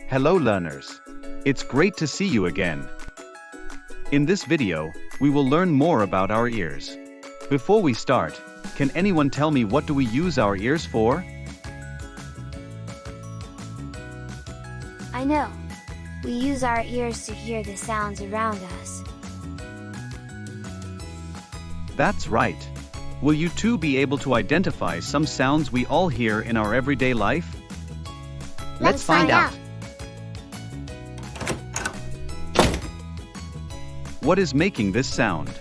Hello learners. It's great to see you again. In this video, we will learn more about our ears. Before we start, can anyone tell me what do we use our ears for? I know. We use our ears to hear the sounds around us. That's right. Will you too be able to identify some sounds we all hear in our everyday life? Let's find out. What is making this sound?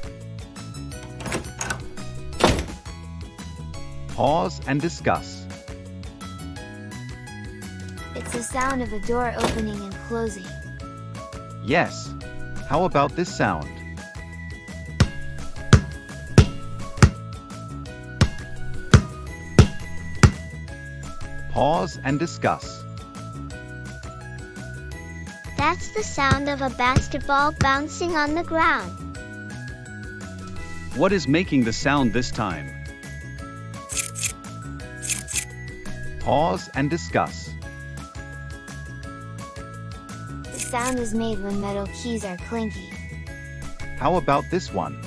Pause and discuss. It's the sound of a door opening and closing. Yes. How about this sound? Pause and discuss. That's the sound of a basketball bouncing on the ground. What is making the sound this time? Pause and discuss. The sound is made when metal keys are clinky. How about this one?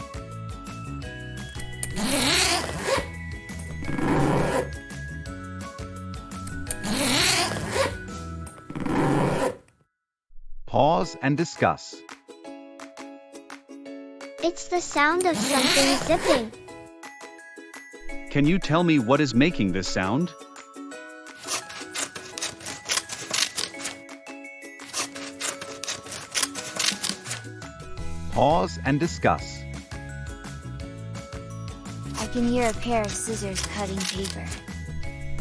Pause and discuss. It's the sound of something zipping. Can you tell me what is making this sound? Pause and discuss. I can hear a pair of scissors cutting paper.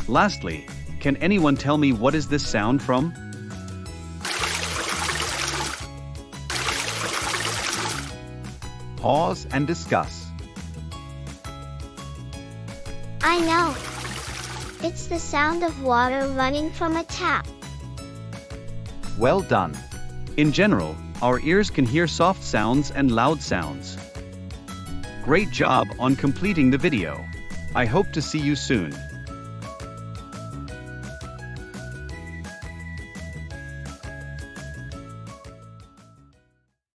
Lastly, can anyone tell me what is this sound from? Pause and discuss. I know. It's the sound of water running from a tap. Well done. In general, our ears can hear soft sounds and loud sounds. Great job on completing the video. I hope to see you soon.